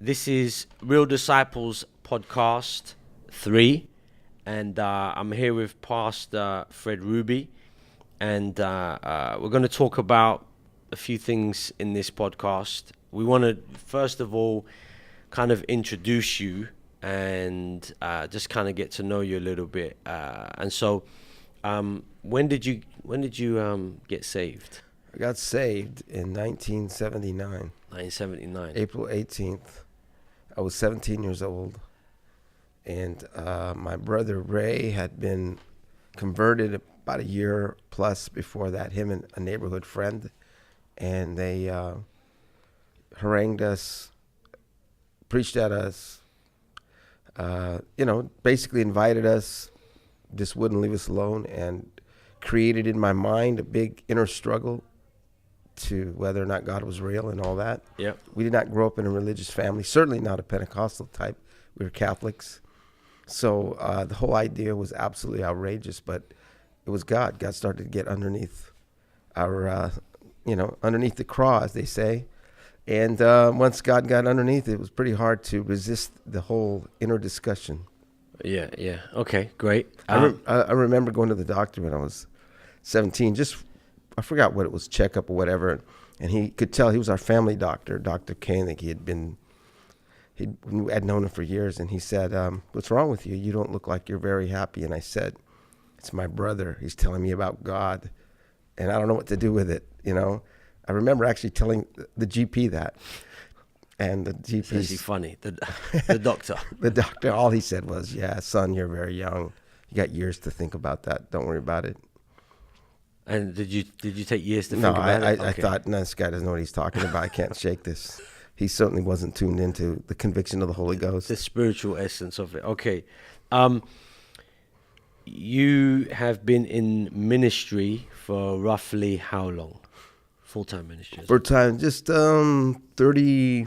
This is Real Disciples Podcast 3, and I'm here with Pastor Fred Ruby, and we're going to talk about a few things in this podcast. We want to, first of all, kind of introduce you and just kind of get to know you a little bit. And so, when did you get saved? I got saved in 1979, 1979. April 18th. I was 17 years old, and my brother Ray had been converted about a year plus before that, him and a neighborhood friend, and they harangued us, preached at us, basically invited us, just wouldn't leave us alone, and created in my mind a big inner struggle to whether or not God was real and all that. Yeah. We did not grow up in a religious family, certainly not a Pentecostal type. We were Catholics. So the whole idea was absolutely outrageous, but it was God. God started to get underneath our, underneath the craw, as they say. And once God got underneath, it was pretty hard to resist the whole inner discussion. Yeah. Okay, great. I remember going to the doctor when I was 17, I forgot what it was, checkup or whatever, and he could tell he was our family doctor, Dr. Cain. I think we had known him for years, and he said, "What's wrong with you? You don't look like you're very happy." And I said, "It's my brother. He's telling me about God, and I don't know what to do with it." I remember actually telling the GP that, and the GP. It's actually funny. The doctor. The doctor. All he said was, "Yeah, son, you're very young. You got years to think about that. Don't worry about it." And did you take years to No, think about it? I thought, no, this guy doesn't know what he's talking about. I can't shake this. He certainly wasn't tuned into the conviction of the Holy Ghost. The spiritual essence of it. Okay. You have been in ministry for roughly how long? Full-time ministry? For time, just 30,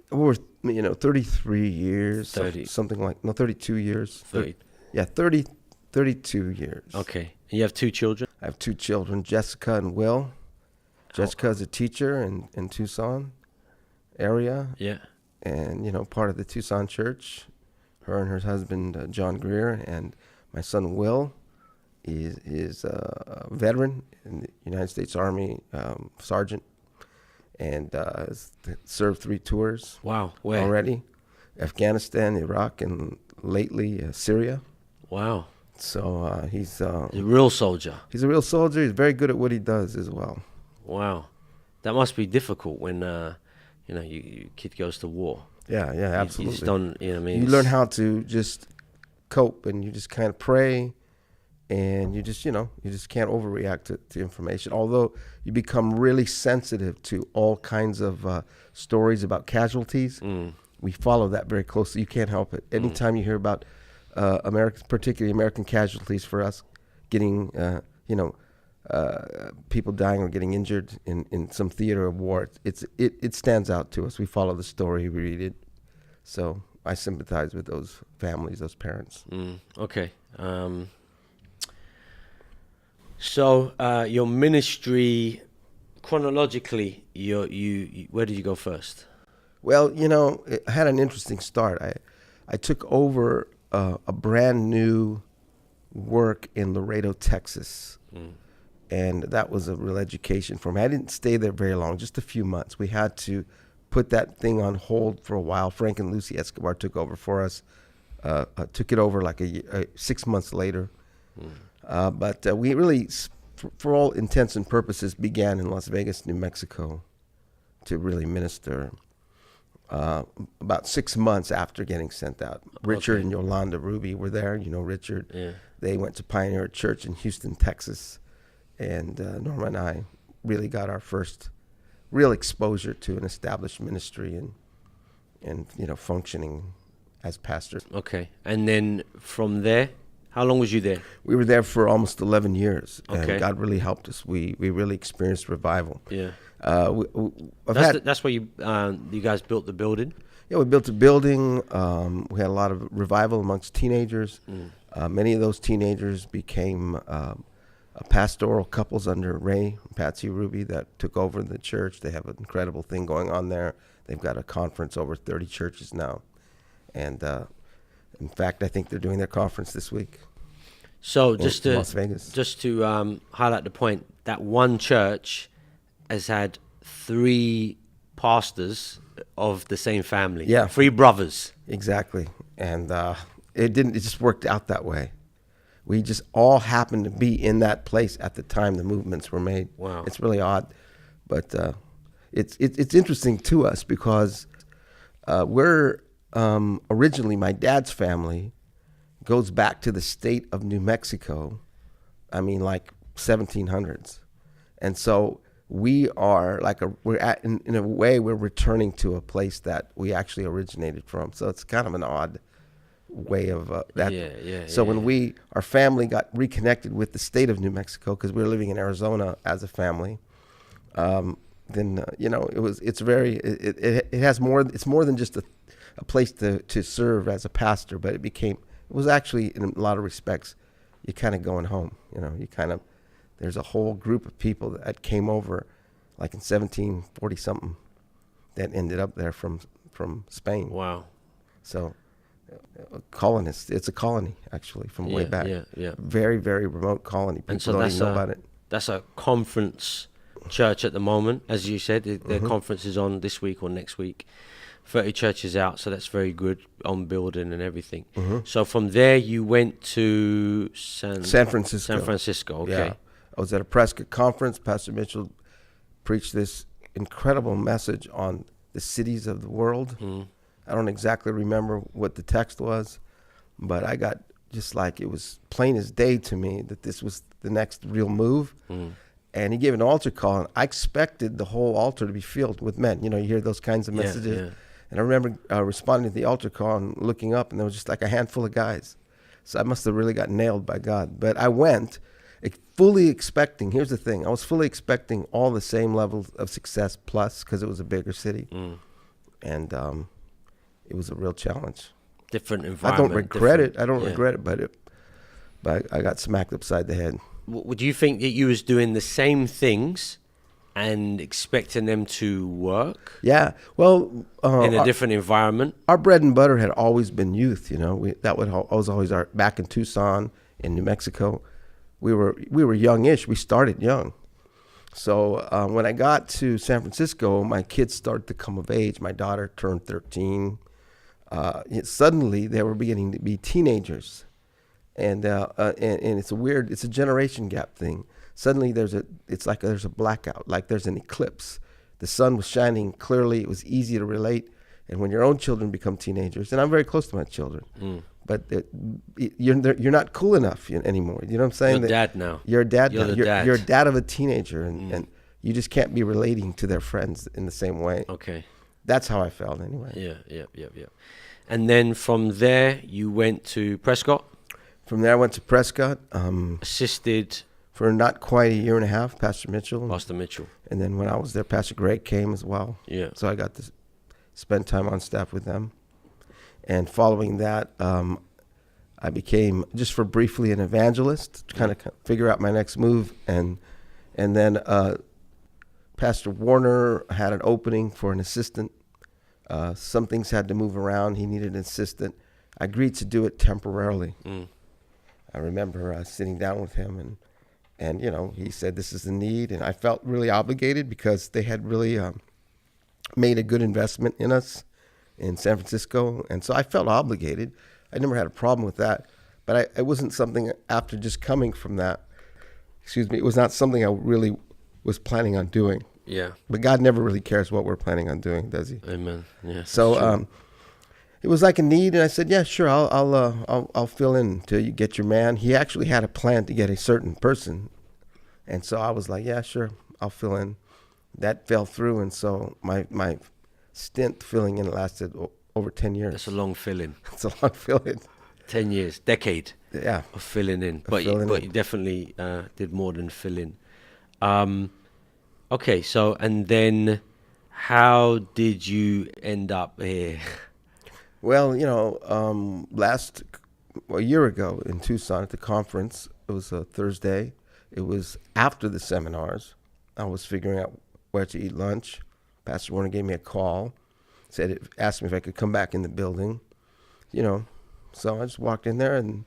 or 33 years. 30. Something like, no, 32 years. 30. Yeah, 32 years. Okay. And you have two children? I have two children, Jessica and Will. Jessica's a teacher in Tucson area. Yeah. And, part of the Tucson church. Her and her husband, John Greer, and my son, Will, is a veteran in the United States Army, sergeant, and has served 3 tours. Wow. Where? Already. Afghanistan, Iraq, and lately Syria. Wow. So he's a real soldier. He's a real soldier. He's very good at what he does as well. Wow. That must be difficult when, your kid goes to war. Yeah, absolutely. You just don't, You learn how to just cope, and you just kind of pray, and you just can't overreact to information. Although you become really sensitive to all kinds of stories about casualties. We follow that very closely. You can't help it. Anytime you hear about particularly American casualties for us, getting, people dying or getting injured in some theater of war, it stands out to us. We follow the story, we read it. So I sympathize with those families, those parents. Okay. So your ministry, chronologically, you where did you go first? Well, it had an interesting start. I took over a brand new work in Laredo, Texas. And that was a real education for me. I didn't stay there very long, just a few months. We had to put that thing on hold for a while. Frank and Lucy Escobar took over for us, took it over like 6 months later. But we really, for all intents and purposes, began in Las Vegas, New Mexico to really minister. About 6 months after getting sent out. Richard and Yolanda Ruby were there. Richard. Yeah. They went to Pioneer Church in Houston, Texas. And Norma and I really got our first real exposure to an established ministry and functioning as pastors. Okay. And then from there, how long was you there? We were there for almost 11 years. Okay. And God really helped us. We really experienced revival. Yeah. That's where you guys built the building? Yeah, we built a building. We had a lot of revival amongst teenagers. Many of those teenagers became pastoral couples under Ray and Patsy Ruby that took over the church. They have an incredible thing going on there. They've got a conference over 30 churches now. And in fact, I think they're doing their conference this week. So in Las Vegas. Just to highlight the point, that one church has had 3 pastors of the same family. Yeah. 3 brothers. Exactly. And it just worked out that way. We just all happened to be in that place at the time the movements were made. Wow. It's really odd. But it's interesting to us because we're originally, my dad's family goes back to the state of New Mexico, like 1700s. And so we are in a way, we're returning to a place that we actually originated from. So it's kind of an odd way of that. So when our family got reconnected with the state of New Mexico, because we were living in Arizona as a family, then it's more than just a place to serve as a pastor, but it was actually, in a lot of respects, you're kind of going home. There's a whole group of people that came over, like in 1740 something, that ended up there from Spain. Wow. So, colonists. It's a colony actually from way back. Yeah. Very, very remote colony. People and so don't even know about it. That's a conference church at the moment, as you said. Their conference is on this week or next week. 30 churches out, so that's very good on building and everything. So from there, you went to San Francisco. San Francisco, okay. Yeah. I was at a Prescott conference. Pastor Mitchell preached this incredible message on the cities of the world. I don't exactly remember what the text was, but I got just like it was plain as day to me that this was the next real move. And he gave an altar call, and I expected the whole altar to be filled with men. You hear those kinds of messages. Yeah. And I remember responding to the altar call and looking up, and there was just like a handful of guys. So I must have really got nailed by God. But I went fully expecting, here's the thing, I was fully expecting all the same levels of success plus, because it was a bigger city. And it was a real challenge. Different environment. I don't regret it, but I got smacked upside the head. Would you think that you was doing the same things and expecting them to work? Yeah, well, in a different environment. Our bread and butter had always been youth. Was always our back in Tucson, in New Mexico. We were youngish. We started young. So when I got to San Francisco, my kids started to come of age. My daughter turned 13. Suddenly, they were beginning to be teenagers. And it's a generation gap thing. Suddenly there's a blackout, like there's an eclipse. The sun was shining clearly. It was easy to relate. And when your own children become teenagers, and I'm very close to my children, but you're not cool enough anymore. You know what I'm saying? You're a dad now. You're a dad You're now. dad. You're a dad of a teenager, and you just can't be relating to their friends in the same way. Okay. That's how I felt anyway. Yeah. And then from there, you went to Prescott? From there, I went to Prescott. Assisted for not quite a year and a half, Pastor Mitchell. And then when I was there, Pastor Greg came as well. Yeah. So I got to spend time on staff with them. And following that, I became, just for briefly, an evangelist, to kind of figure out my next move. And then Pastor Warner had an opening for an assistant. Some things had to move around. He needed an assistant. I agreed to do it temporarily. I remember sitting down with him, and he said, this is the need. And I felt really obligated because they had really made a good investment in us in San Francisco. And so I felt obligated. I never had a problem with that. But it wasn't something, after just coming from that, it was not something I really was planning on doing. Yeah. But God never really cares what we're planning on doing, does he? Amen. Yeah. So it was like a need, and I said, yeah, sure, I'll fill in until you get your man. He actually had a plan to get a certain person. And so I was like, yeah, sure, I'll fill in. That fell through, and so my stint filling in lasted over 10 years. That's a long fill-in. It's a long fill-in. 10 years, decade. Yeah. Of filling in. But you definitely did more than fill in. Okay, so, and then how did you end up here? Well, a year ago in Tucson at the conference, it was a Thursday. It was after the seminars. I was figuring out where to eat lunch. Pastor Warner gave me a call. asked me if I could come back in the building, you know. So I just walked in there, and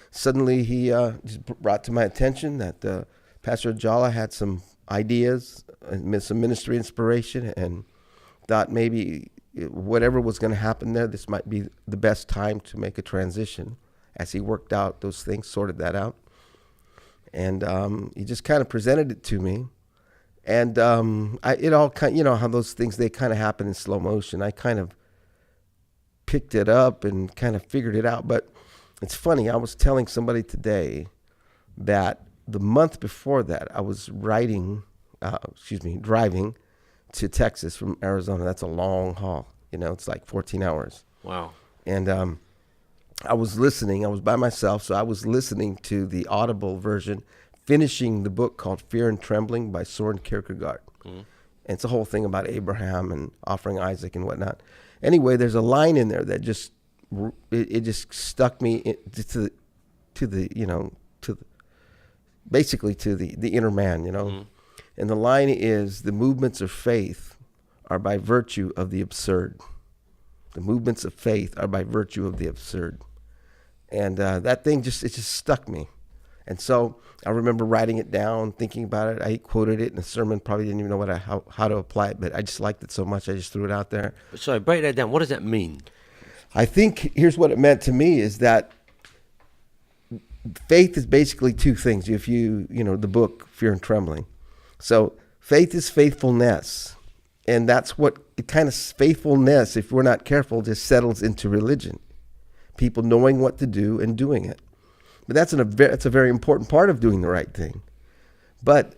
suddenly he just brought to my attention that Pastor Ajala had some ideas, some ministry inspiration, and thought maybe whatever was going to happen there, this might be the best time to make a transition. As he worked out those things, sorted that out. And he just kind of presented it to me. And it all kind, you know how those things, they kind of happen in slow motion. I kind of picked it up and kind of figured it out. But it's funny, I was telling somebody today that the month before that, I was driving to Texas from Arizona. That's a long haul. You know, it's like 14 hours. Wow. And I was listening. I was by myself, so I was listening to the Audible version, finishing the book called Fear and Trembling by Soren Kierkegaard. And it's a whole thing about Abraham and offering Isaac and whatnot. Anyway, there's a line in there that just stuck me basically to the inner man, you know. And the line is, the movements of faith are by virtue of the absurd. The movements of faith are by virtue of the absurd. And that thing just stuck me. And so I remember writing it down, thinking about it. I quoted it in a sermon, probably didn't even know how to apply it, but I just liked it so much, I just threw it out there. Sorry, break that down. What does that mean? I think here's what it meant to me is that faith is basically two things. If you know, the book, Fear and Trembling. So faith is faithfulness. And that's what it kind of, faithfulness, if we're not careful, just settles into religion. People knowing what to do and doing it. But that's a very important part of doing the right thing. But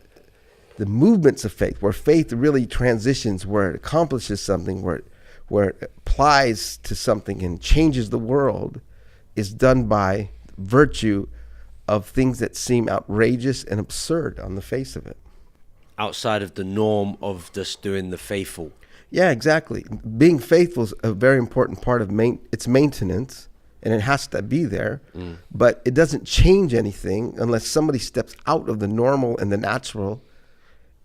the movements of faith, where faith really transitions, where it accomplishes something, where it applies to something and changes the world, is done by virtue of things that seem outrageous and absurd on the face of it. Outside of the norm of just doing the faithful. Yeah, exactly. Being faithful is a very important part of its maintenance, and it has to be there. But it doesn't change anything unless somebody steps out of the normal and the natural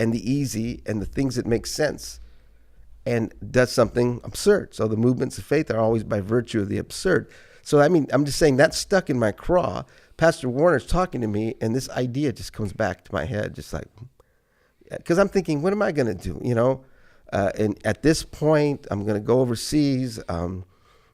and the easy and the things that make sense and does something absurd. So the movements of faith are always by virtue of the absurd. So, I mean, I'm just saying that stuck in my craw. Pastor Warner's talking to me, and this idea just comes back to my head, just like, because I'm thinking, what am I going to do? You know, and at this point, I'm going to go overseas.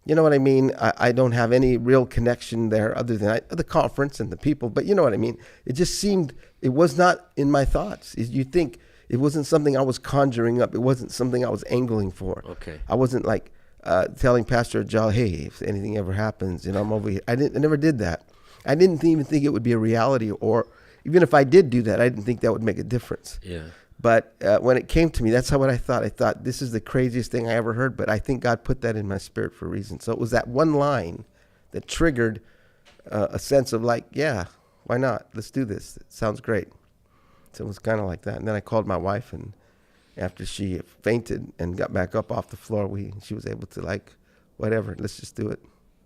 You know what I mean? I don't have any real connection there other than the conference and the people. But you know what I mean? It just seemed, it was not in my thoughts. You think it wasn't something I was conjuring up. It wasn't something I was angling for. Okay. I wasn't like telling Pastor Ajal, hey, if anything ever happens, you know, I'm over here. I never did that. I didn't even think it would be a reality, or even if I did do that, I didn't think that would make a difference. Yeah. But when it came to me, that's what I thought. I thought, this is the craziest thing I ever heard, but I think God put that in my spirit for a reason. So it was that one line that triggered a sense of like, yeah, why not? Let's do this. It sounds great. So it was kind of like that. And then I called my wife, and after she fainted and got back up off the floor, she was able to like, whatever, let's just do it.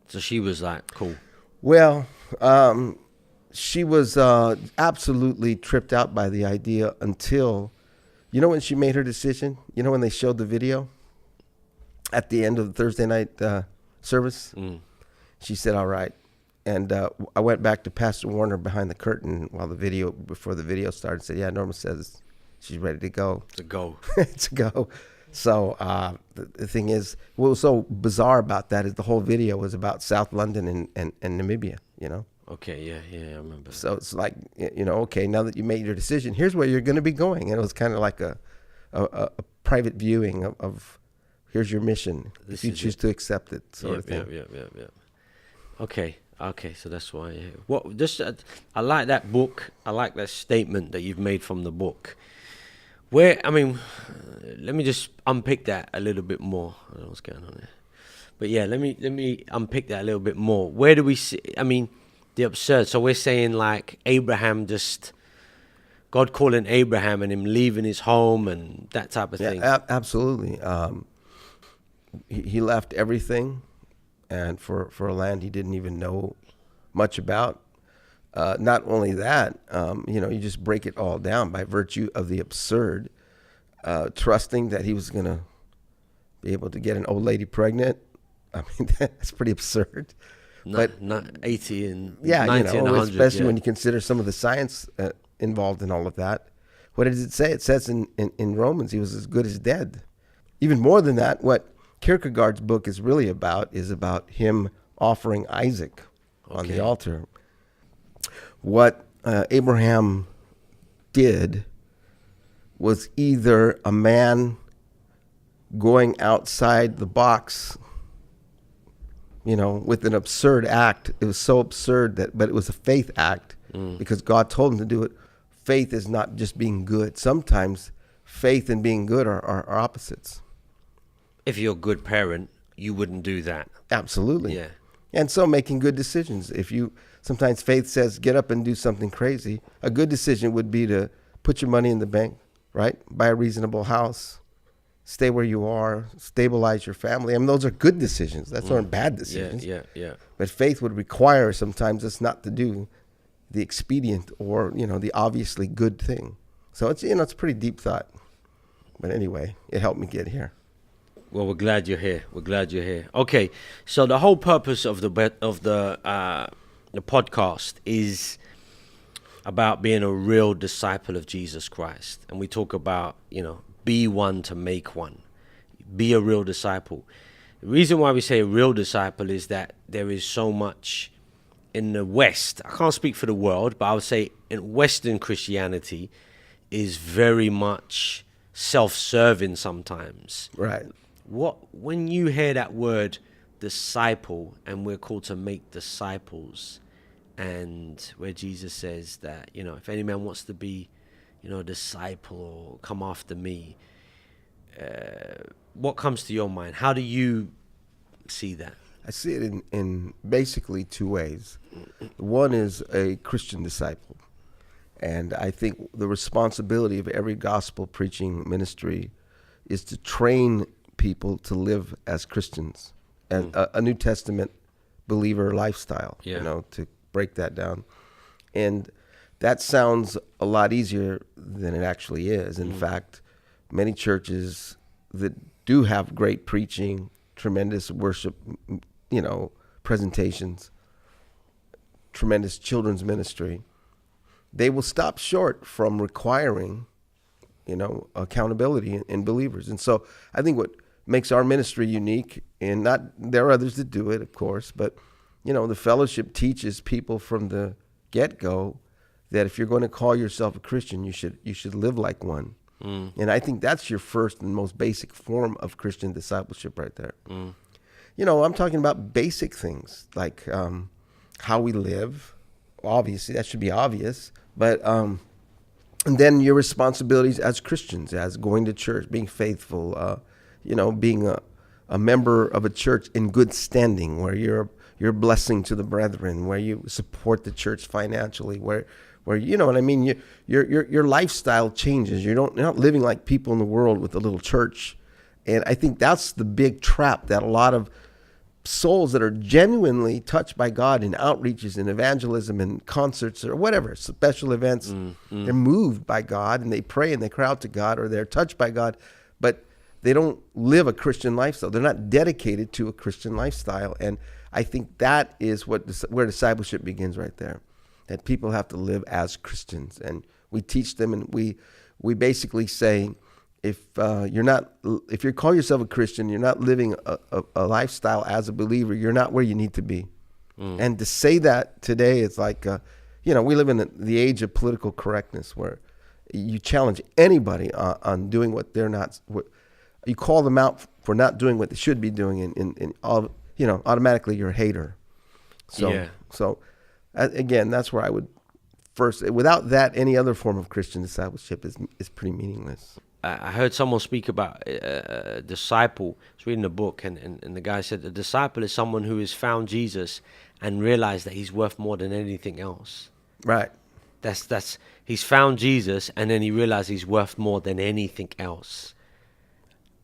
So she was like, cool. Well, she was absolutely tripped out by the idea until, you know, when she made her decision, you know, when they showed the video at the end of the Thursday night service, she said, all right. And I went back to Pastor Warner behind the curtain before the video started, and said, yeah, Norma says she's ready to go. To go. To go. So the thing is, what was so bizarre about that is the whole video was about South London and Namibia, you know? Okay, yeah, I remember. So it's like, you know, okay, now that you made your decision, here's where you're going to be going. And it was kind of like a private viewing of here's your mission, if you choose to accept it, sort of thing. Yeah. Okay, so that's why. Yeah. Well, I like that book. I like that statement that you've made from the book. Let me just unpick that a little bit more. I don't know what's going on there. But yeah, let me unpick that a little bit more. Where do we see, the absurd. So we're saying like God calling Abraham and him leaving his home and that type of thing. Absolutely. He left everything, and for a land he didn't even know much about. Not only that, you just break it all down by virtue of the absurd, trusting that he was going to be able to get an old lady pregnant. I mean, that's pretty absurd. Not 80 and Yeah, 90 and 100. especially yeah. when you consider some of the science involved in all of that. What does it say? It says in Romans, he was as good as dead. Even more than that, what Kierkegaard's book is really about is about him offering Isaac on the altar. What Abraham did was either a man going outside the box, with an absurd act. It was so absurd but it was a faith act because God told him to do it. Faith is not just being good. Sometimes faith and being good are opposites. If you're a good parent, you wouldn't do that. Absolutely. Yeah. And so making good decisions. Sometimes faith says get up and do something crazy. A good decision would be to put your money in the bank, right? Buy a reasonable house, stay where you are, stabilize your family. I mean, those are good decisions. That's not bad decisions. Yeah. But faith would require sometimes us not to do the expedient or, the obviously good thing. So it's, it's a pretty deep thought. But anyway, it helped me get here. Well, we're glad you're here. Okay, so the whole purpose of the podcast is about being a real disciple of Jesus Christ, and we talk about be one to make one, be a real disciple. The reason why we say a real disciple is that there is so much in the West. I can't speak for the world, but I would say in Western Christianity is very much self-serving sometimes. Right. When you hear that word disciple, and we're called to make disciples, and where Jesus says that, if any man wants to be, a disciple or come after me, what comes to your mind? How do you see that? I see it in basically two ways. One is a Christian disciple. And I think the responsibility of every gospel preaching ministry is to train people to live as Christians, and a New Testament believer lifestyle, to break that down. And that sounds a lot easier than it actually is. In fact, many churches that do have great preaching, tremendous worship, presentations, tremendous children's ministry, they will stop short from requiring, accountability in believers. And so I think what makes our ministry unique, and there are others that do it, of course, but, the fellowship teaches people from the get-go that if you're going to call yourself a Christian, you should live like one. And I think that's your first and most basic form of Christian discipleship right there. I'm talking about basic things like how we live. Obviously, that should be obvious. But and then your responsibilities as Christians, as going to church, being faithful, being a member of a church in good standing, where you're a blessing to the brethren, where you support the church financially, where you know what I mean. Your lifestyle changes. You're not living like people in the world with a little church, and I think that's the big trap that a lot of souls that are genuinely touched by God in outreaches and evangelism and concerts or whatever, special events, they're moved by God and they pray and they cry out to God, or they're touched by God, but they don't live a Christian lifestyle. They're not dedicated to a Christian lifestyle. And I think that is where discipleship begins right there, that people have to live as Christians. And we teach them, and we basically say, if you call yourself a Christian, you're not living a lifestyle as a believer, you're not where you need to be. And to say that today is like, we live in the age of political correctness, where you challenge anybody on doing what they're not. You call them out for not doing what they should be doing, and all, automatically you're a hater. So again, that's where I would first. Without that, any other form of Christian discipleship is pretty meaningless. I heard someone speak about a disciple. I was reading a book, and the guy said a disciple is someone who has found Jesus and realized that he's worth more than anything else. Right. That's he's found Jesus, and then he realized he's worth more than anything else.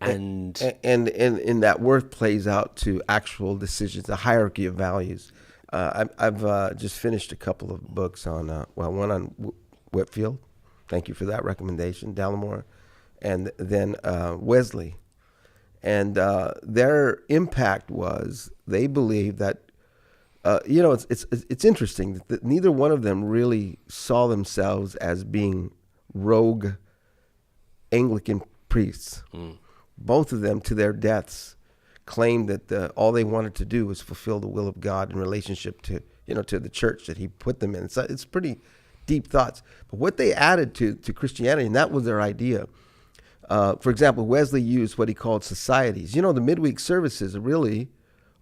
And that worth plays out to actual decisions, a hierarchy of values. I've just finished a couple of books on, one on Whitfield. Thank you for that recommendation, Dallimore. And then Wesley. And their impact was they believed that, it's interesting that neither one of them really saw themselves as being rogue Anglican priests. Both of them, to their deaths, claimed that all they wanted to do was fulfill the will of God in relationship to the church that he put them in. It's pretty deep thoughts. But what they added to Christianity, and that was their idea. For example, Wesley used what he called societies. The midweek services really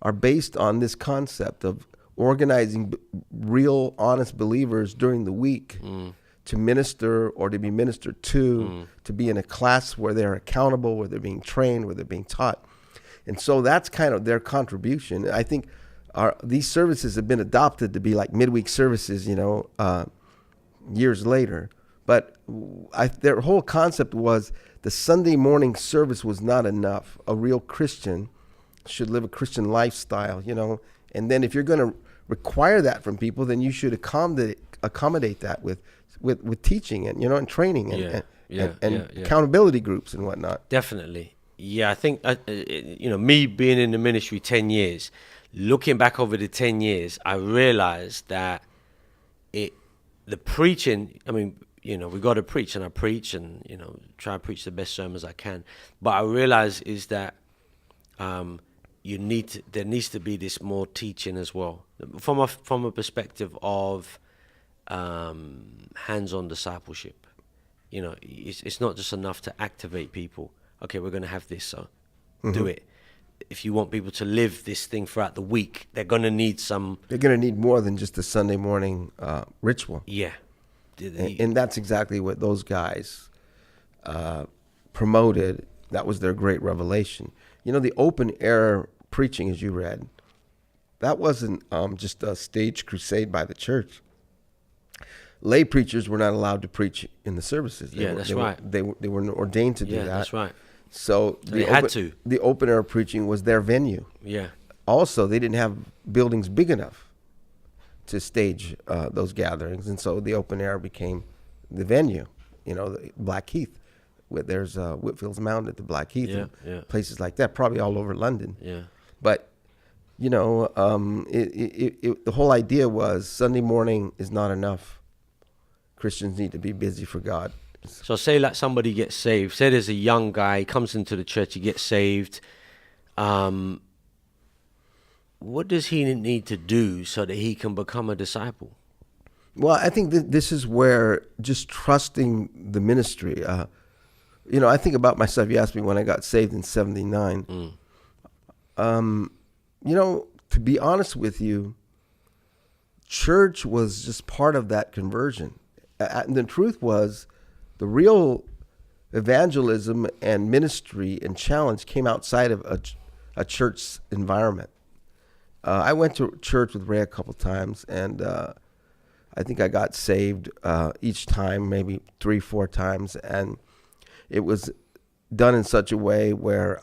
are based on this concept of organizing real, honest believers during the week to minister or to be ministered to be in a class where they're accountable, where they're being trained, where they're being taught. And so that's kind of their contribution. I think these services have been adopted to be like midweek services, years later. But their whole concept was the Sunday morning service was not enough. A real Christian should live a Christian lifestyle, And then if you're going to require that from people, then you should accommodate that with teaching and training and accountability groups and whatnot. Definitely. Yeah, I think, me being in the ministry 10 years, looking back over the 10 years, I realized that the preaching, we got to preach, and I preach and, try to preach the best sermons I can. But I realize is that there needs to be this more teaching as well from a perspective of hands-on discipleship. It's not just enough to activate people. Okay, we're going to have this, so do it. If you want people to live this thing throughout the week, they're going to need They're going to need more than just a Sunday morning ritual. Yeah. And that's exactly what those guys promoted. That was their great revelation. The open air preaching, as you read, that wasn't just a staged crusade by the church. Lay preachers were not allowed to preach in the services. That's right. They were ordained to do that. That's right. So they had to. The open air preaching was their venue. Yeah. Also, they didn't have buildings big enough to stage those gatherings, and so the open air became the venue. The Blackheath. There's Whitfield's Mountain at the Blackheath, and places like that, probably all over London. Yeah. But the whole idea was Sunday morning is not enough. Christians need to be busy for God. So say like somebody gets saved. Say there's a young guy, he comes into the church, he gets saved. What does he need to do so that he can become a disciple? Well, I think this is where just trusting the ministry. I think about myself. You asked me when I got saved in 79. To be honest with you, church was just part of that conversion. And the truth was, the real evangelism and ministry and challenge came outside of a church environment. I went to church with Ray a couple times, and I think I got saved each time, maybe 3-4 times, and it was done in such a way where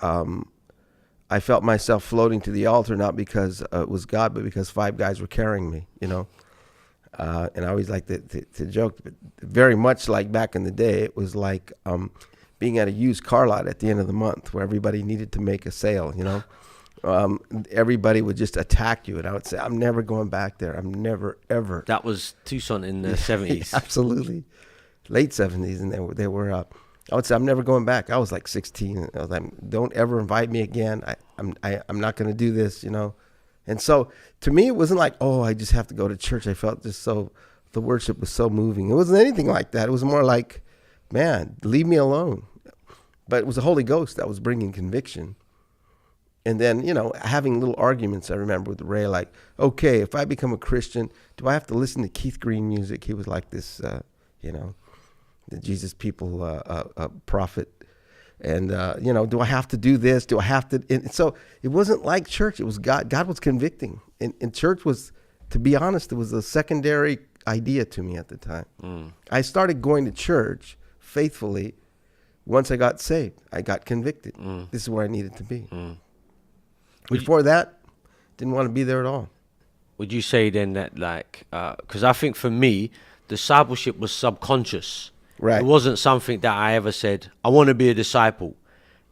I felt myself floating to the altar, not because it was God, but because 5 guys were carrying me, and I always like to joke, but very much like back in the day, it was like being at a used car lot at the end of the month where everybody needed to make a sale, everybody would just attack you, and I would say, I'm never going back there. I'm never, ever. That was Tucson in the 70s. Absolutely. Late 70s, and they were I would say, I'm never going back. I was like 16. I was like, don't ever invite me again. I'm not going to do this, And so to me, it wasn't like, oh, I just have to go to church. I felt the worship was so moving. It wasn't anything like that. It was more like, man, leave me alone. But it was the Holy Ghost that was bringing conviction. And then, having little arguments, I remember with Ray, like, okay, if I become a Christian, do I have to listen to Keith Green music? He was like this, the Jesus People prophet. And, do I have to do this? Do I have to? And so it wasn't like church. It was God. God was convicting. And church was, to be honest, it was a secondary idea to me at the time. I started going to church faithfully once I got saved. I got convicted. This is where I needed to be. Before that, didn't want to be there at all. Would you say then that, like, because I think for me, discipleship was subconscious. Right. It wasn't something that I ever said, I want to be a disciple.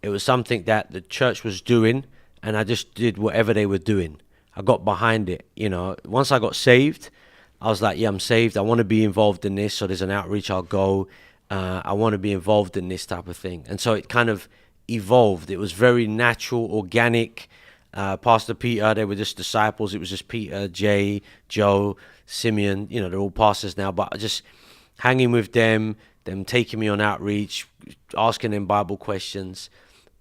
It was something that the church was doing, and I just did whatever they were doing. I got behind it, you know. Once I got saved, I was like, yeah, I'm saved. I want to be involved in this. So there's an outreach, I'll go. I want to be involved in this type of thing. And so it kind of evolved. It was very natural, organic. Pastor Peter, they were just disciples. It was just Peter, Jay, Joe, Simeon. You know, they're all pastors now. But just hanging with them taking me on outreach, asking them Bible questions.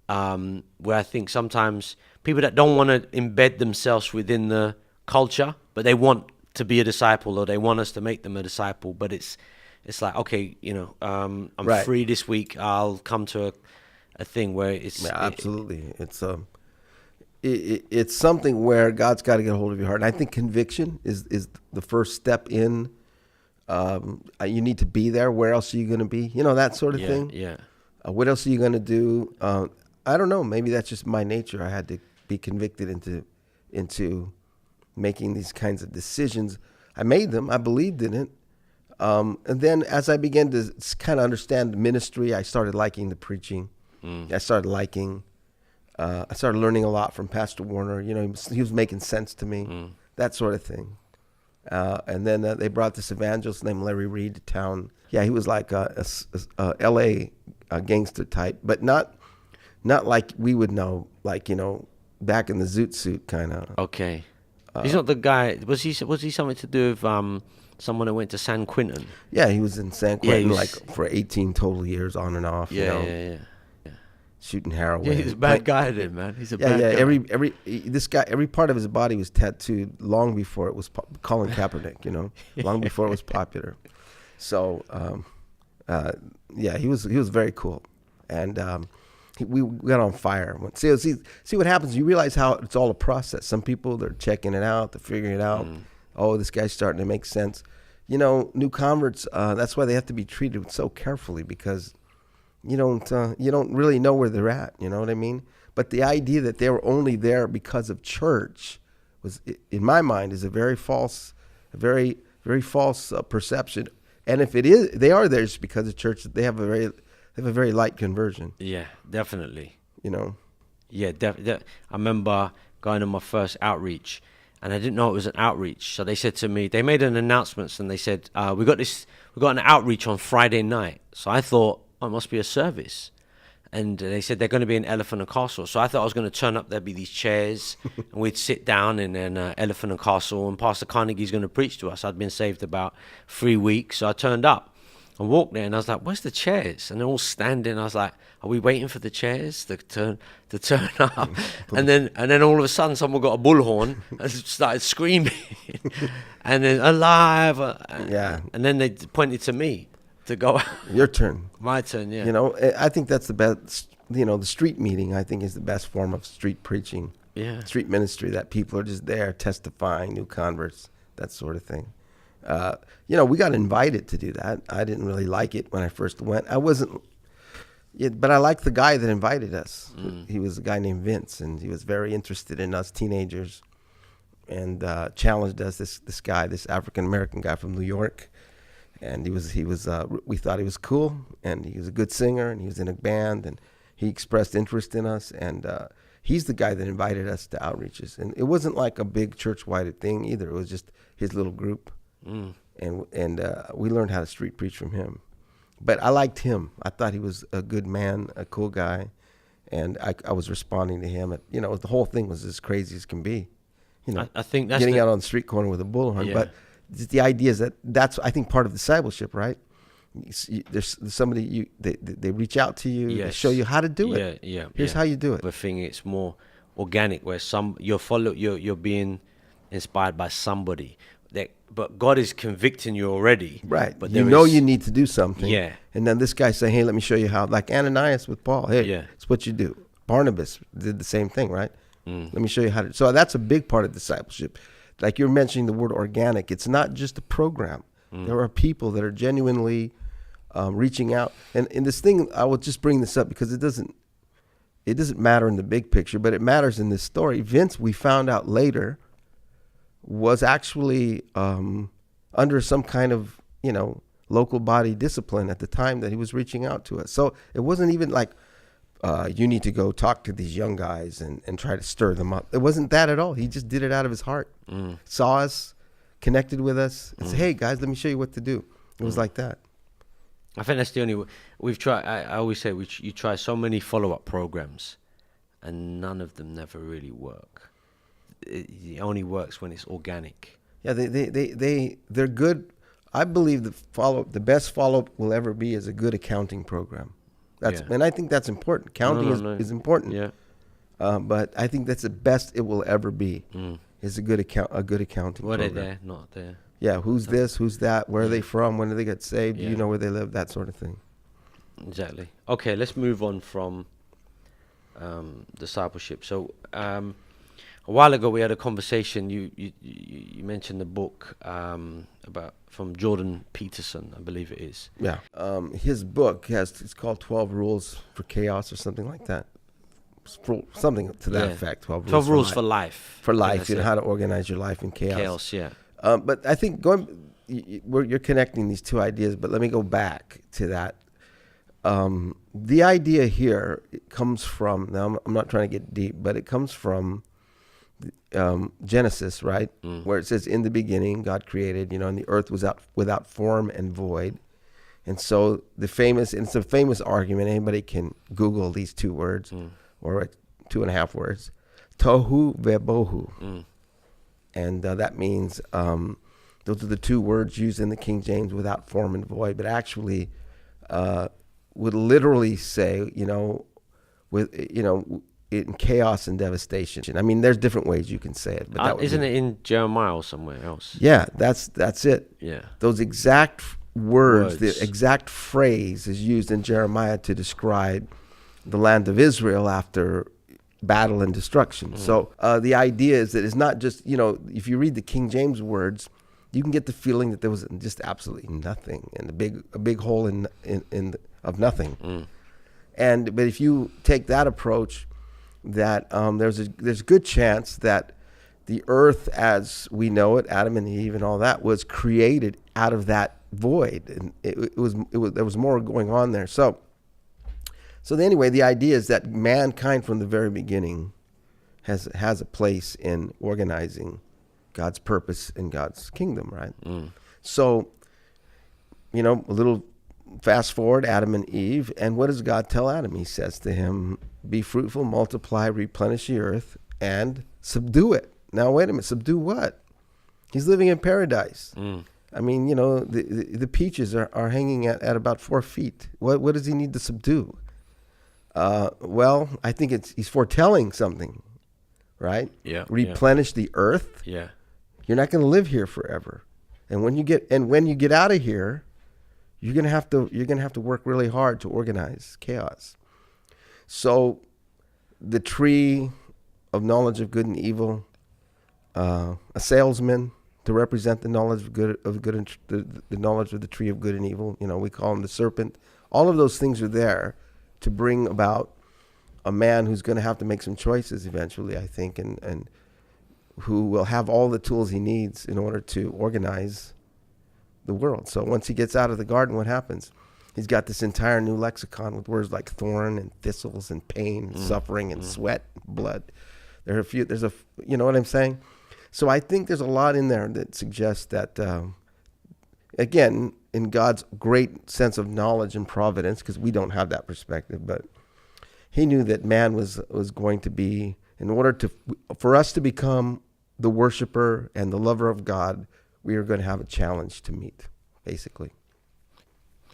Where I think sometimes people that don't want to embed themselves within the culture, but they want to be a disciple, or they want us to make them a disciple, but it's like, okay, you know, I'm Right. free this week, I'll come to a thing where it's Yeah, absolutely. It's something where God's got to get a hold of your heart. And I think conviction is the first step in. You need to be there. Where else are you going to be? You know, that sort of thing. Yeah. What else are you going to do? I don't know. Maybe that's just my nature. I had to be convicted into making these kinds of decisions. I made them. I believed in it. And then as I began to kind of understand the ministry, I started liking the preaching. I started learning a lot from Pastor Warner. You know, he was making sense to me, that sort of thing. And then they brought this evangelist named Larry Reed to town. Yeah, he was like a L.A. Gangster type, but not like we would know, like, you know, back in the zoot suit kind of. Okay. He's not the guy. Was he something to do with someone that went to San Quentin? Yeah, he was in San Quentin was, like for 18 total years, on and off. Yeah, you know, yeah. shooting heroin. Yeah, he's a bad guy then, man. He's a bad guy. Every part of his body was tattooed long before it was Colin Kaepernick. You know, long before it was popular. So, yeah, he was very cool, and we got on fire. See what happens. You realize how it's all a process. Some people, they're checking it out, they're figuring it out. Oh, this guy's starting to make sense. You know, new converts. That's why they have to be treated so carefully, because you don't really know where they're at. You know what I mean? But the idea that they were only there because of church was, in my mind, is a very false perception. And if it is, they are there just because of church. They have a very light conversion. Yeah, definitely. You know. Yeah, I remember going on my first outreach, and I didn't know it was an outreach. So they said to me, they made an announcement, and they said, we got an outreach on Friday night. So I thought, oh, it must be a service. And they said they're going to be in Elephant and Castle. So I thought I was going to turn up, there'd be these chairs, and we'd sit down in an Elephant and Castle, and Pastor Carnegie's going to preach to us. I'd been saved about 3 weeks, so I turned up and walked there, and I was like, where's the chairs? And they're all standing. I was like, are we waiting for the chairs to turn up? and then all of a sudden, someone got a bullhorn and started screaming, and then alive. Yeah. And then they pointed to me to go out. Your turn. My turn, yeah. You know, I think that's the best. You know, the street meeting, I think, is the best form of street preaching. Yeah. Street ministry, that people are just there testifying, new converts, that sort of thing. You know, we got invited to do that. I didn't really like it when I first went. I wasn't, but I liked the guy that invited us. He was a guy named Vince, and he was very interested in us teenagers, and challenged us. This African-American guy from New York, and he was. We thought he was cool, and he was a good singer, and he was in a band, and he expressed interest in us, and he's the guy that invited us to outreaches. And it wasn't like a big church-wide thing either. It was just his little group. And we learned how to street preach from him. But I liked him. I thought he was a good man, a cool guy, and I was responding to him. You know, the whole thing was as crazy as can be. You know, I think that's getting out on the street corner with a bullhorn. Yeah. But the idea is that's I think part of discipleship, right? There's somebody they reach out to you, they show you how to do it. Yeah. Here's how you do it. The thing, it's more organic, where you're being inspired by somebody. But God is convicting you already. Right. But you know you need to do something. Yeah. And then this guy saying, hey, let me show you how. Like Ananias with Paul. Hey, Yeah. it's what you do. Barnabas did the same thing, right? Let me show you how to. So that's a big part of discipleship. Like you're mentioning the word organic. It's not just a program. There are people that are genuinely reaching out. And in this thing, I will just bring this up because it doesn't matter in the big picture, but it matters in this story. Vince, we found out later, was actually under some kind of, local body discipline at the time that he was reaching out to us. So it wasn't even like you need to go talk to these young guys and try to stir them up. It wasn't that at all. He just did it out of his heart. Saw us, connected with us, and said, hey, guys, let me show you what to do. It was like that. I think that's the only way. We've tried. I always say you try so many follow-up programs, and none of them never really work. It only works when it's organic. Yeah, they're good. I believe the best follow-up will ever be is a good accounting program. And I think that's important. Counting is important. Yeah. But I think that's the best it will ever be. Is a good accounting What program. are there? Not there. Yeah, who's this? Who's that? Where are they from? When did they get saved? Do you know where they live? That sort of thing. Exactly. Okay, let's move on from discipleship. So a while ago we had a conversation. You mentioned the book from Jordan Peterson, I believe it is. Yeah. His book it's called 12 Rules for Chaos or something like that. Something to that effect. 12 rules for life. For life, how to organize your life in chaos. Chaos, yeah. But I think you're connecting these two ideas, but let me go back to that. The idea here comes from, now I'm not trying to get deep, but it comes from Genesis, right? Where it says, in the beginning, God created, and the earth was without form and void. And so it's a famous argument. Anybody can Google these two words, or 2.5 words, tohu vebohu. And that means those are the two words used in the King James, without form and void, but actually would literally say, in chaos and devastation. I mean, there's different ways you can say it, but isn't it in Jeremiah or somewhere else? Yeah, that's it. Yeah, those exact words, the exact phrase is used in Jeremiah to describe the land of Israel after battle and destruction. So the idea is that it's not just, if you read the King James words, you can get the feeling that there was just absolutely nothing and a big hole of nothing. But if you take that approach, that there's a good chance that the earth as we know it, Adam and Eve and all that, was created out of that void, and it was there was more going on there. So anyway, the idea is that mankind from the very beginning has a place in organizing God's purpose in God's kingdom, right? So, a little fast forward, Adam and Eve, and what does God tell Adam? He says to him, be fruitful, multiply, replenish the earth, and subdue it. Now, wait a minute, subdue what? He's living in paradise. I mean, the peaches are hanging at about 4 feet. What does he need to subdue? Well, I think he's foretelling something, right? Yeah. Replenish the earth. Yeah. You're not going to live here forever, and when you get out of here, you're gonna have to work really hard to organize chaos. So, the tree of knowledge of good and evil, a salesman to represent the knowledge of good and the knowledge of the tree of good and evil. We call him the serpent. All of those things are there to bring about a man who's going to have to make some choices eventually, I think, and who will have all the tools he needs in order to organize the world. So once he gets out of the garden, what happens? He's got this entire new lexicon with words like thorn and thistles and pain and suffering and sweat, blood. There's you know what I'm saying? So I think there's a lot in there that suggests that, again, in God's great sense of knowledge and providence, because we don't have that perspective, but he knew that man was going to be, in order for us to become the worshiper and the lover of God, we are going to have a challenge to meet, basically.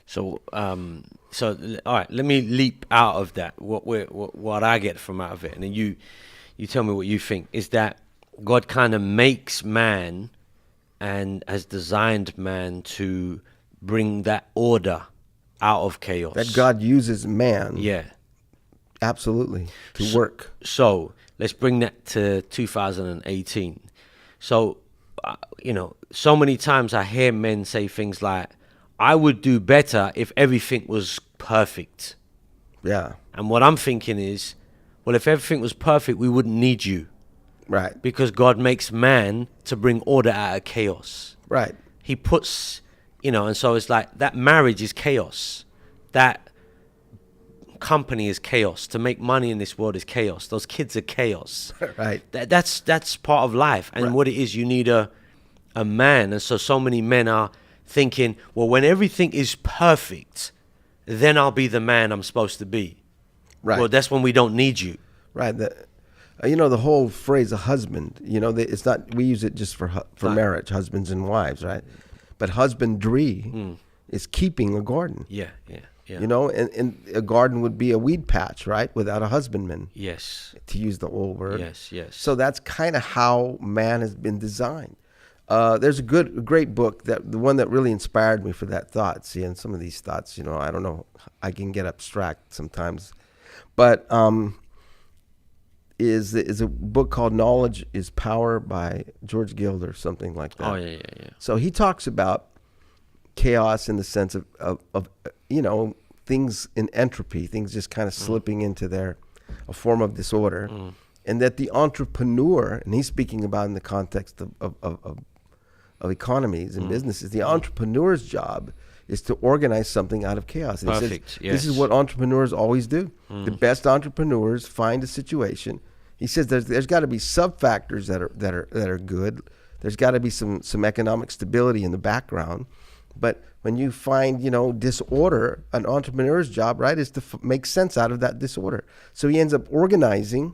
So, all right, let me leap out of that. What I get from out of it, and then you tell me what you think. Is that God kind of makes man and has designed man to bring that order out of chaos. That God uses man. Yeah. Absolutely. To work. So let's bring that to 2018. So, so many times I hear men say things like, I would do better if everything was perfect. Yeah. And what I'm thinking is, well, if everything was perfect, we wouldn't need you. Right. Because God makes man to bring order out of chaos. Right. He puts, and so it's like that marriage is chaos. That company is chaos. To make money in this world is chaos. Those kids are chaos. Right. That's part of life. And Right. what it is, you need a man. And so many men are thinking, well, when everything is perfect, then I'll be the man I'm supposed to be. Right. Well, that's when we don't need you. Right. The whole phrase "a husband." It's not. We use it just for Right. marriage, husbands and wives, right? But husbandry is keeping a garden. Yeah. And a garden would be a weed patch, right? Without a husbandman, Yes. to use the old word. Yes. So that's kind of how man has been designed. There's a great book, the one that really inspired me for that thought. See, and some of these thoughts, I don't know, I can get abstract sometimes, but is a book called "Knowledge is Power" by George Gilder, or something like that. Oh, yeah. So he talks about chaos in the sense of things in entropy, things just kind of slipping into a form of disorder, and that the entrepreneur, and he's speaking about in the context of economies and businesses, the entrepreneur's job is to organize something out of chaos. And Perfect. he says, this is what entrepreneurs always do. The best entrepreneurs find a situation. He says there's got to be sub-factors that are good. There's got to be some economic stability in the background. But when you find, disorder, an entrepreneur's job, right, is to make sense out of that disorder. So he ends up organizing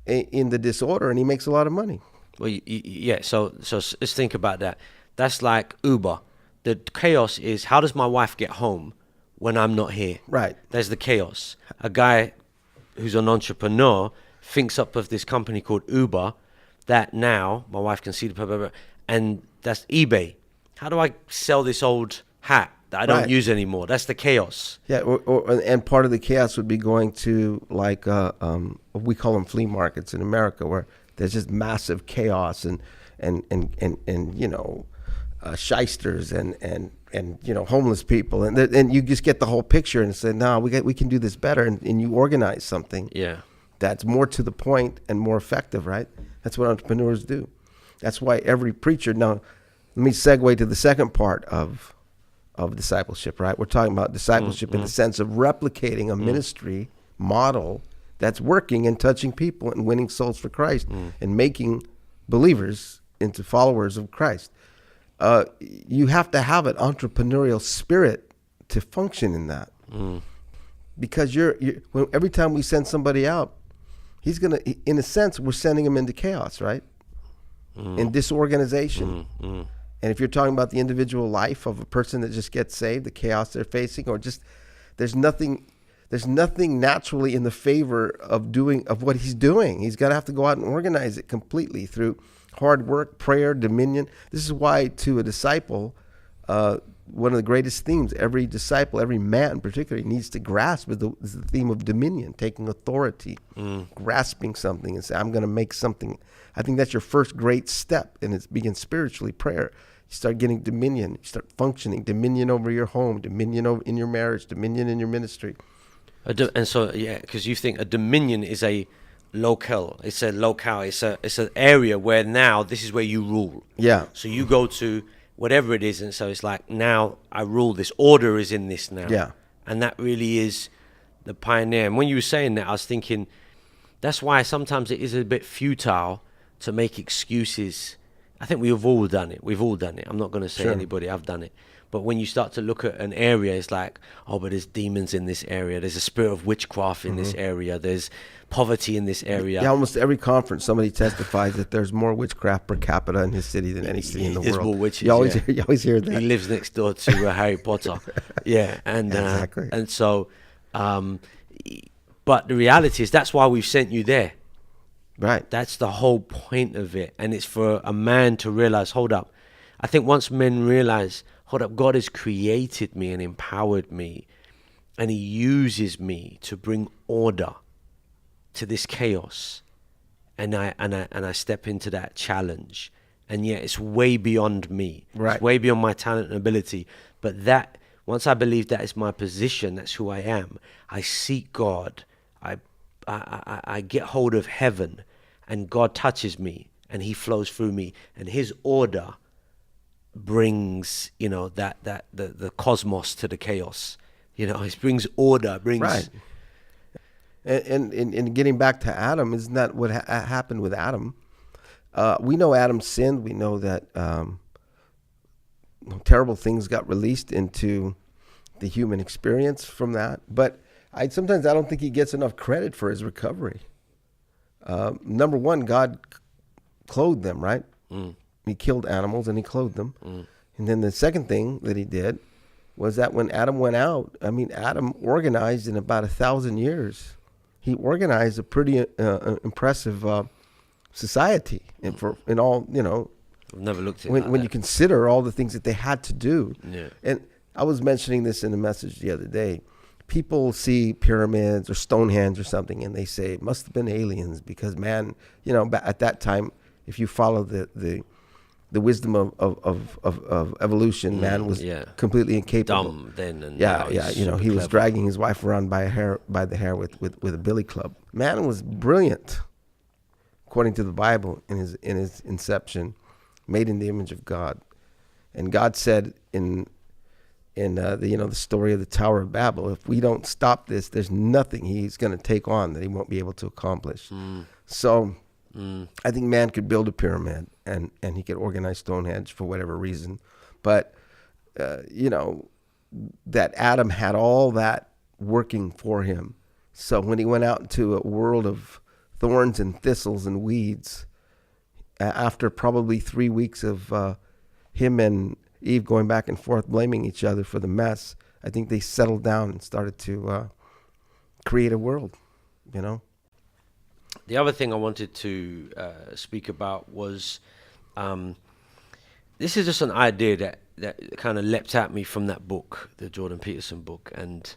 in the disorder, and he makes a lot of money. Well, yeah. So let's think about that. That's like Uber. The chaos is, how does my wife get home when I'm not here? Right. There's the chaos. A guy who's an entrepreneur thinks up of this company called Uber that now my wife can see the blah, blah, blah, and that's eBay. How do I sell this old hat that I don't use anymore? That's the chaos. Yeah, and part of the chaos would be going to like we call them flea markets in America, where there's just massive chaos and shysters and homeless people, and you just get the whole picture and say, no, we can do this better, and you organize something. Yeah. That's more to the point and more effective, right? That's what entrepreneurs do. That's why every preacher. Now, let me segue to the second part of discipleship, right? We're talking about discipleship in the sense of replicating a ministry model that's working and touching people and winning souls for Christ and making believers into followers of Christ. You have to have an entrepreneurial spirit to function in that, because every time we send somebody out, he's gonna, in a sense, we're sending him into chaos, right? In disorganization. And if you're talking about the individual life of a person that just gets saved, the chaos they're facing, or just there's nothing naturally in the favor of what he's doing. He's got to have to go out and organize it completely through hard work, prayer, dominion. This is why, to a disciple, one of the greatest themes every disciple, every man particularly, needs to grasp is the theme of dominion, taking authority, grasping something and say, I'm going to make something. I think that's your first great step, and it begins spiritually, prayer. You start getting dominion, you start functioning, dominion over your home, dominion in your marriage, dominion in your ministry. And so, yeah, because you think a dominion is a locale. It's an area where now this is where you rule. Yeah. So you go to whatever it is, and so it's like, now I rule. This order is in this now. Yeah. And that really is the pioneer. And when you were saying that, I was thinking, that's why sometimes it is a bit futile to make excuses. I think we've all done it. I'm not going to say anybody, I've done it. But when you start to look at an area, it's like, oh, but there's demons in this area. There's a spirit of witchcraft in this area. There's poverty in this area. Yeah, almost every conference, somebody testifies that there's more witchcraft per capita in his city than any city in the There's world. more witches, you always hear that. He lives next door to Harry Potter. Yeah, and Exactly. And so, but the reality is that's why we've sent you there. Right. That's the whole point of it. And it's for a man to realize, hold up. I think once men realize, hold up, God has created me and empowered me, and he uses me to bring order to this chaos. And I step into that challenge. And yet it's way beyond me. Right. It's way beyond my talent and ability. But that, once I believe that is my position, that's who I am, I seek God. I get hold of heaven, and God touches me, and he flows through me, and his order brings, the cosmos to the chaos. It brings order, brings And getting back to Adam, isn't that what happened with Adam? We know Adam sinned. We know that terrible things got released into the human experience from that. But sometimes I don't think he gets enough credit for his recovery. Number one, God clothed them, right? He killed animals and he clothed them. And then the second thing that he did was that when Adam went out, I mean, Adam organized in about 1,000 years. He organized a pretty impressive society, and in all, I've never looked at when you consider all the things that they had to do. Yeah. And I was mentioning this in a message the other day. People see pyramids or Stonehenge or something, and they say it must have been aliens because man, at that time, if you follow the wisdom of evolution, man was completely incapable. Dumb then, and he was dragging his wife around by the hair with a billy club. Man was brilliant, according to the Bible, in his inception, made in the image of God. And God said in the story of the Tower of Babel, if we don't stop this, there's nothing he's going to take on that he won't be able to accomplish. So I think man could build a pyramid and he could organize Stonehenge for whatever reason. But, that Adam had all that working for him. So when he went out into a world of thorns and thistles and weeds, after probably 3 weeks of him and Eve going back and forth blaming each other for the mess, I think they settled down and started to create a world, The other thing I wanted to speak about was this is just an idea that kind of leapt at me from that book, the Jordan Peterson book, and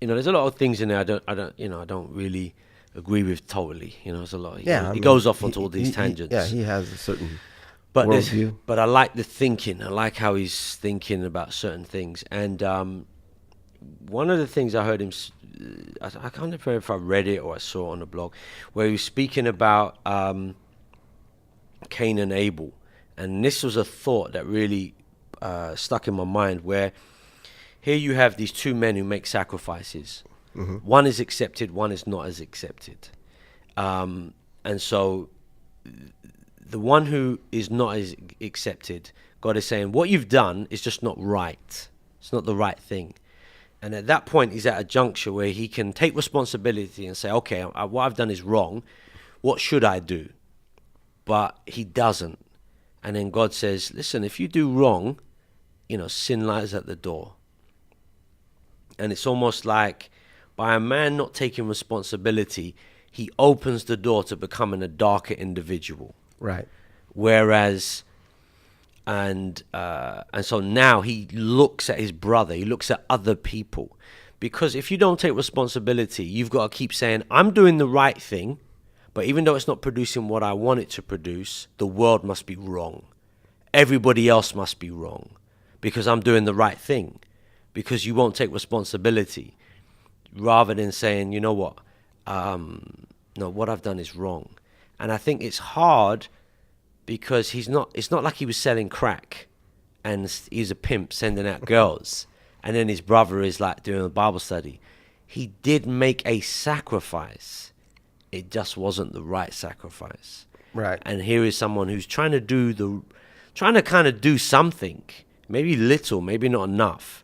there's a lot of things in there I don't really agree with totally. There's a lot. He goes off onto all these tangents. He has a certain but worldview. But I like the thinking. I like how he's thinking about certain things. And one of the things I heard him, I can't remember if I read it or I saw it on a blog, where he was speaking about Cain and Abel. And this was a thought that really stuck in my mind, where here you have these two men who make sacrifices. One is accepted, one is not as accepted. And so the one who is not as accepted, God is saying, what you've done is just not right. It's not the right thing. And at that point, he's at a juncture where he can take responsibility and say, okay, what I've done is wrong. What should I do? But he doesn't. And then God says, listen, if you do wrong, sin lies at the door. And it's almost like by a man not taking responsibility, he opens the door to becoming a darker individual. Right. Whereas, and so now he looks at his brother, he looks at other people. Because if you don't take responsibility, you've got to keep saying, I'm doing the right thing, but even though it's not producing what I want it to produce, the world must be wrong. Everybody else must be wrong because I'm doing the right thing. Because you won't take responsibility, rather than saying, you know what, no, what I've done is wrong. And I think it's hard because it's not like he was selling crack and he's a pimp sending out girls and then his brother is like doing a Bible study. He did make a sacrifice. It just wasn't the right sacrifice. Right. And here is someone who's trying to kind of do something, maybe little, maybe not enough.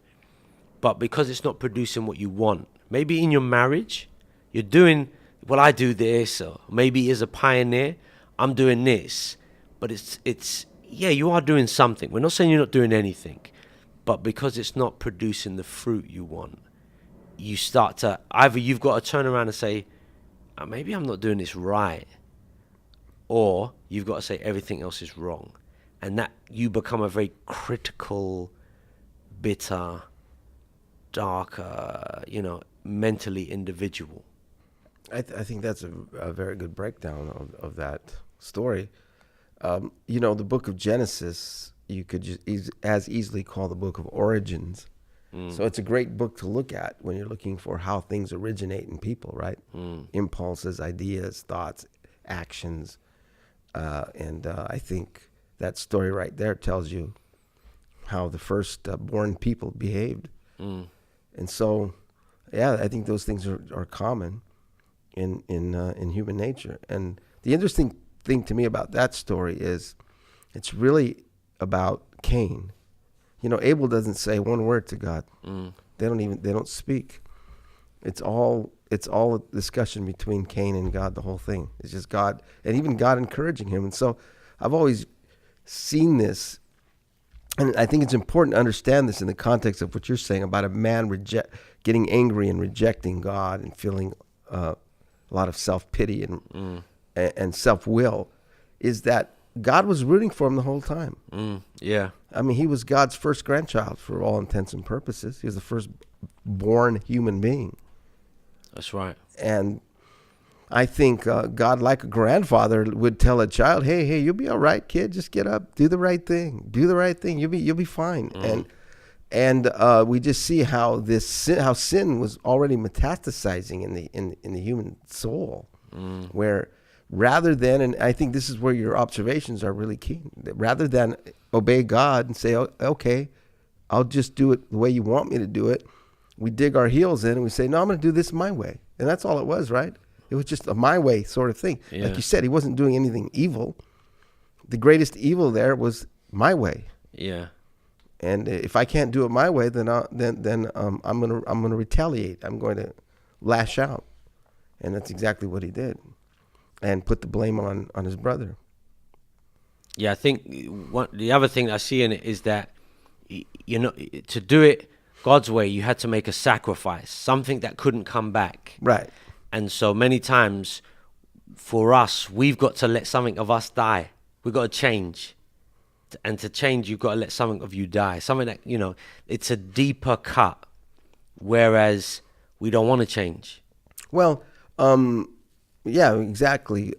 But because it's not producing what you want, maybe in your marriage, you're doing, well, I do this, or maybe as a pioneer, I'm doing this. But it's you are doing something. We're not saying you're not doing anything. But because it's not producing the fruit you want, you start to, either you've got to turn around and say, maybe I'm not doing this right. Or you've got to say everything else is wrong. And that you become a very critical, bitter, darker, mentally individual. I think that's a very good breakdown of that story. The book of Genesis, you could just as easily call the book of origins. So it's a great book to look at when you're looking for how things originate in people, right? Impulses, ideas, thoughts, actions. And I think that story right there tells you how the first born people behaved. And so Yeah, I think those things are common in human nature. And the interesting thing to me about that story is it's really about Cain. You know, Abel doesn't say one word to God. Mm. They don't speak. It's all a discussion between Cain and God. The whole thing. It's just God, and even God encouraging him. And so I've always seen this, and I think it's important to understand this in the context of what you're saying about a man getting angry and rejecting God and feeling a lot of self-pity and self-will, is that God was rooting for him the whole time. Yeah. I mean, he was God's first grandchild for all intents and purposes. He was the first born human being. That's right. And I think God, like a grandfather, would tell a child, "Hey, you'll be all right, kid. Just get up, do the right thing. Do the right thing. You'll be fine." And we just see how how sin was already metastasizing in the human soul, where rather than, and I think this is where your observations are really key. Rather than obey God and say, "Okay, I'll just do it the way you want me to do it," we dig our heels in and we say, "No, I'm going to do this my way." And that's all it was, right? It was just a my way sort of thing. Yeah. Like you said, he wasn't doing anything evil. The greatest evil there was my way. Yeah. And if I can't do it my way, then I'm gonna retaliate. I'm going to lash out, and that's exactly what he did, and put the blame on his brother. Yeah, I think the other thing I see in it is that, you know, to do it God's way, you had to make a sacrifice, something that couldn't come back. Right. And so many times for us, we've got to let something of us die. We've got to change. And to change, you've got to let something of you die. Something that, you know, it's a deeper cut, whereas we don't want to change. Well, yeah, exactly.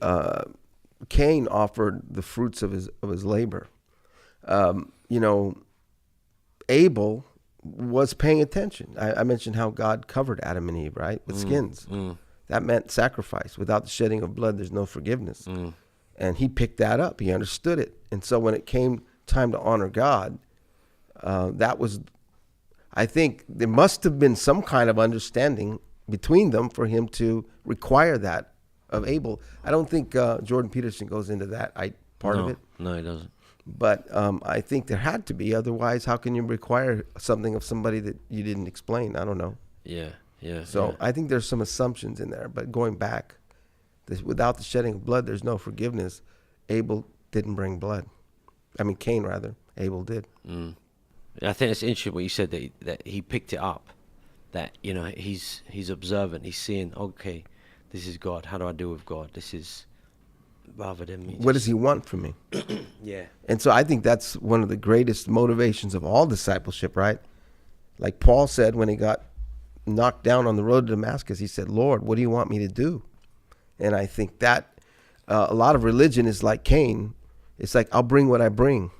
Cain offered the fruits of his labor. You know, Abel was paying attention. I mentioned how God covered Adam and Eve, right, with skins. That meant sacrifice. Without the shedding of blood, there's no forgiveness. And he picked that up. He understood it. And so when it came time to honor God, that was, I think there must have been some kind of understanding between them for him to require that of Abel. I don't think Jordan Peterson goes into that part of it. No, he doesn't. But I think there had to be. Otherwise, how can you require something of somebody that you didn't explain? I don't know. Yeah. So I think there's some assumptions in there. But going back, without the shedding of blood, there's no forgiveness. Abel didn't bring blood. I mean, Cain, rather. Abel did. I think it's interesting what you said, that he picked it up. That, you know, he's observant. He's seeing, okay, this is God. How do I deal with God? This is rather than me. What does he want from me? Yeah. And so I think that's one of the greatest motivations of all discipleship, right? Like Paul said when he got knocked down on the road to Damascus, he said, "Lord, what do you want me to do?" And I think that a lot of religion is like Cain. It's like, I'll bring what I bring,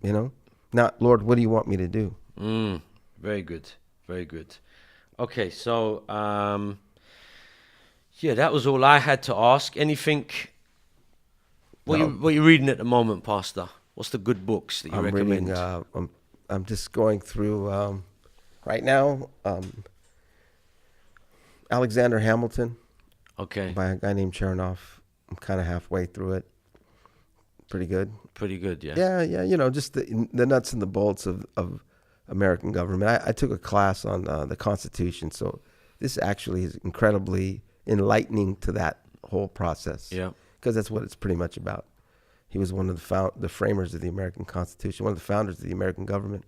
you know? Not, "Lord, what do you want me to do?" Very good. Very good. Okay, so, yeah, that was all I had to ask. Anything... What you reading at the moment, Pastor? What's the good books that you recommend? I'm just going through right now. Alexander Hamilton. Okay. By a guy named Chernoff. I'm kind of halfway through it. Pretty good. Pretty good, yeah. Yeah. You know, just the nuts and the bolts of American government. I took a class on the Constitution, so this actually is incredibly enlightening to that whole process. Yeah. Because that's what it's pretty much about. He was one of the framers of the American Constitution, one of the founders of the American government,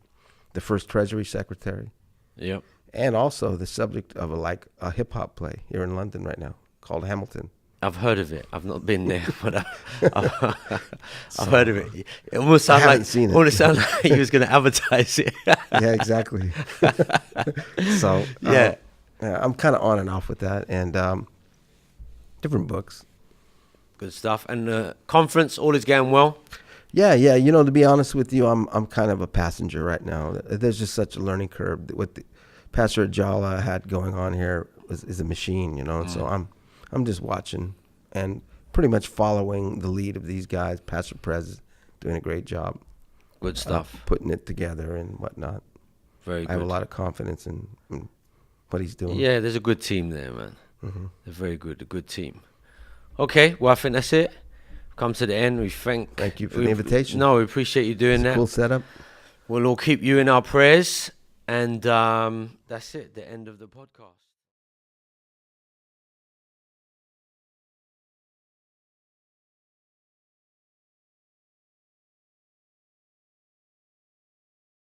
the first Treasury Secretary. Yep. And also the subject of a hip hop play here in London right now called Hamilton. I've heard of it. I've not been there, but I've heard of it. It almost sounds like he was going to advertise it. Yeah, exactly. So yeah, I'm kind of on and off with that, and different books. Good stuff. And the conference, all is going well? Yeah. You know, to be honest with you, I'm kind of a passenger right now. There's just such a learning curve. What Pastor Ajala had going on here is a machine, you know. And so I'm just watching and pretty much following the lead of these guys. Pastor Prez is doing a great job. Good stuff. Putting it together and whatnot. Very good. I have a lot of confidence in what he's doing. Yeah, there's a good team there, man. They're very good, a good team. Okay, well, I think that's it. Come to the end. Thank you for the invitation. No, we appreciate you doing that. Cool setup. We'll all keep you in our prayers. And that's it, the end of the podcast.